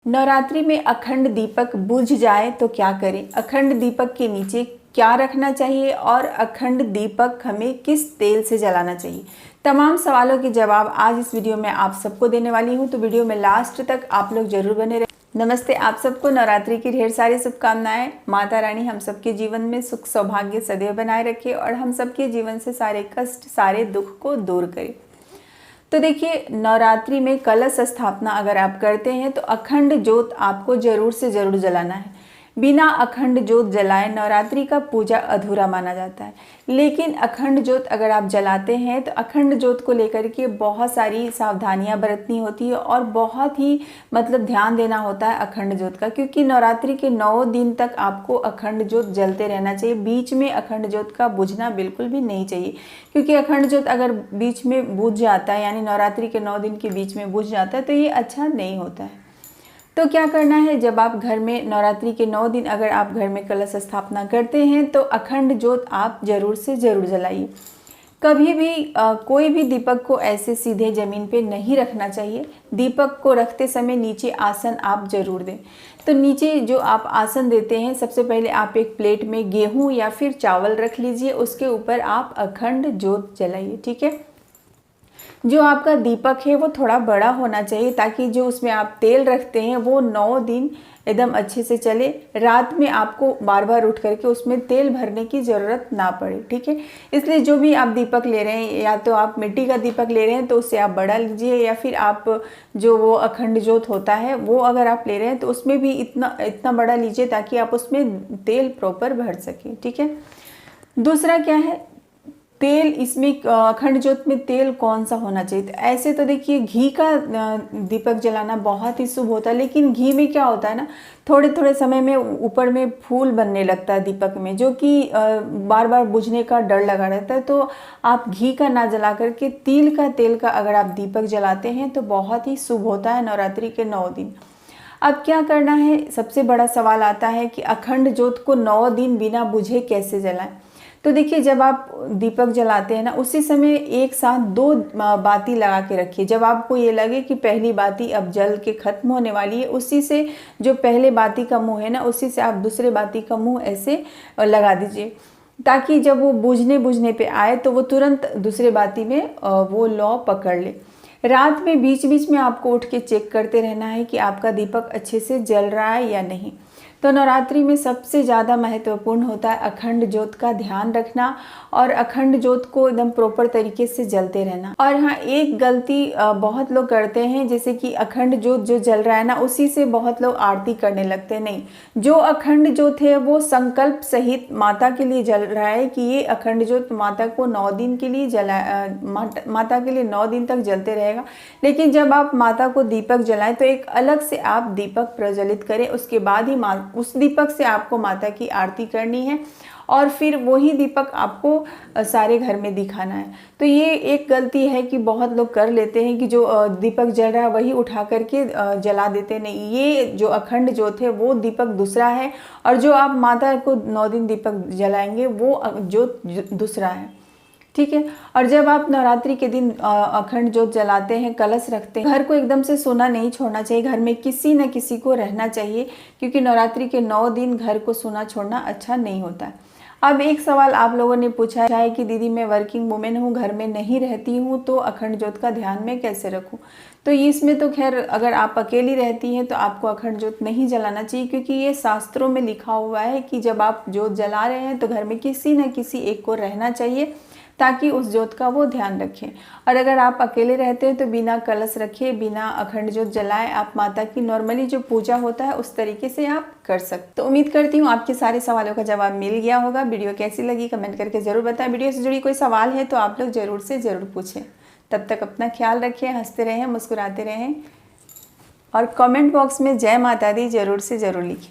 नवरात्रि में अखंड दीपक बुझ जाए तो क्या करें? अखंड दीपक के नीचे क्या रखना चाहिए और अखंड दीपक हमें किस तेल से जलाना चाहिए? तमाम सवालों के जवाब आज इस वीडियो में आप सबको देने वाली हूं, तो वीडियो में लास्ट तक आप लोग जरूर बने रहे। नमस्ते, आप सबको नवरात्रि की ढेर सारी शुभकामनाएं। माता रानी हम सबके जीवन में सुख सौभाग्य सदैव बनाए रखे और हम सबके जीवन से सारे कष्ट सारे दुख को दूर करे। तो देखिए, नवरात्रि में कलश स्थापना अगर आप करते हैं तो अखंड ज्योत आपको जरूर से जरूर जलाना है। बिना अखंड ज्योत जलाए नवरात्रि का पूजा अधूरा माना जाता है। लेकिन अखंड ज्योत अगर आप जलाते हैं तो अखंड ज्योत को लेकर के बहुत सारी सावधानियां बरतनी होती है और बहुत ही ध्यान देना होता है अखंड ज्योत का, क्योंकि नवरात्रि के 9 दिन तक आपको अखंड ज्योत जलते रहना चाहिए। बीच में अखंड ज्योत का बुझना बिल्कुल भी नहीं चाहिए, क्योंकि अखंड ज्योत अगर बीच में बुझ जाता है, यानी नवरात्रि के 9 दिन के बीच में बुझ जाता है, तो ये अच्छा नहीं होता है। तो क्या करना है, जब आप घर में नवरात्रि के 9 दिन अगर आप घर में कलश स्थापना करते हैं तो अखंड ज्योत आप जरूर से जरूर जलाइए। कभी भी कोई भी दीपक को ऐसे सीधे ज़मीन पे नहीं रखना चाहिए। दीपक को रखते समय नीचे आसन आप जरूर दें। तो नीचे जो आप आसन देते हैं, सबसे पहले आप एक प्लेट में गेहूँ या फिर चावल रख लीजिए, उसके ऊपर आप अखंड ज्योत जलाइए। ठीक है। जो आपका दीपक है वो थोड़ा बड़ा होना चाहिए, ताकि जो उसमें आप तेल रखते हैं वो 9 दिन एकदम अच्छे से चले। रात में आपको बार बार उठ करके उसमें तेल भरने की ज़रूरत ना पड़े। ठीक है। इसलिए जो भी आप दीपक ले रहे हैं, या तो आप मिट्टी का दीपक ले रहे हैं तो उससे आप बड़ा लीजिए, या फिर आप जो वो अखंड ज्योत होता है वो अगर आप ले रहे हैं तो उसमें भी इतना बड़ा लीजिए ताकि आप उसमें तेल प्रॉपर भर सकें। ठीक है। दूसरा क्या है, तेल, इसमें अखंड ज्योत में तेल कौन सा होना चाहिए? तो ऐसे तो देखिए, घी का दीपक जलाना बहुत ही शुभ होता है, लेकिन घी में क्या होता है ना, थोड़े थोड़े समय में ऊपर में फूल बनने लगता है दीपक में, जो कि बार बार बुझने का डर लगा रहता है। तो आप घी का ना जला करके तिल का तेल का अगर आप दीपक जलाते हैं तो बहुत ही शुभ होता है नवरात्रि के 9 दिन। अब क्या करना है, सबसे बड़ा सवाल आता है कि अखंड ज्योत को 9 दिन बिना बुझे कैसे जलाएं? तो देखिए, जब आप दीपक जलाते हैं ना, उसी समय एक साथ 2 बाती लगा के रखिए। जब आपको ये लगे कि पहली बाती अब जल के खत्म होने वाली है, उसी से जो पहले बाती का मुंह है ना, उसी से आप दूसरे बाती का मुंह ऐसे लगा दीजिए, ताकि जब वो बुझने पे आए तो वो तुरंत दूसरे बाती में वो लौ पकड़ ले। रात में बीच बीच में आपको उठ के चेक करते रहना है कि आपका दीपक अच्छे से जल रहा है या नहीं। तो नवरात्रि में सबसे ज़्यादा महत्वपूर्ण होता है अखंड ज्योत का ध्यान रखना और अखंड ज्योत को एकदम प्रॉपर तरीके से जलते रहना। और हाँ, एक गलती बहुत लोग करते हैं, जैसे कि अखंड ज्योत जो जल रहा है ना, उसी से बहुत लोग आरती करने लगते हैं। नहीं, जो अखंड ज्योत है वो संकल्प सहित माता के लिए जल रहा है कि ये अखंड ज्योत माता को 9 दिन के लिए माता के लिए 9 दिन तक जलते रहेगा। लेकिन जब आप माता को दीपक जलाएं तो एक अलग से आप दीपक प्रज्वलित करें, उसके बाद ही उस दीपक से आपको माता की आरती करनी है और फिर वही दीपक आपको सारे घर में दिखाना है। तो ये एक गलती है कि बहुत लोग कर लेते हैं कि जो दीपक जल रहा है वही उठा करके जला देते। नहीं, ये जो अखंड ज्योत है वो दीपक दूसरा है, और जो आप माता को 9 दिन दीपक जलाएंगे वो ज्योत दूसरा है। ठीक है। और जब आप नवरात्रि के दिन अखंड ज्योत जलाते हैं, कलश रखते हैं, घर को एकदम से सोना नहीं छोड़ना चाहिए। घर में किसी न किसी को रहना चाहिए, क्योंकि नवरात्रि के 9 दिन घर को सोना छोड़ना अच्छा नहीं होता है। अब एक सवाल आप लोगों ने पूछा है कि दीदी मैं वर्किंग वुमेन हूँ, घर में नहीं रहती हूँ, तो अखंड ज्योत का ध्यान मैं कैसे रखूँ? तो इसमें तो खैर, अगर आप अकेली रहती हैं तो आपको अखंड ज्योत नहीं जलाना चाहिए, क्योंकि ये शास्त्रों में लिखा हुआ है कि जब आप ज्योत जला रहे हैं तो घर में किसी न किसी एक को रहना चाहिए, ताकि उस ज्योत का वो ध्यान रखें। और अगर आप अकेले रहते हैं तो बिना कलश रखे, बिना अखंड ज्योत जलाए आप माता की नॉर्मली जो पूजा होता है उस तरीके से आप कर सकते। तो उम्मीद करती हूँ आपके सारे सवालों का जवाब मिल गया होगा। वीडियो कैसी लगी कमेंट करके ज़रूर बताएं। वीडियो से जुड़ी कोई सवाल है तो आप लोग ज़रूर से ज़रूर पूछें। तब तक अपना ख्याल रखें, हंसते रहें, मुस्कुराते रहें और कमेंट बॉक्स में जय माता दी ज़रूर से ज़रूर लिखें।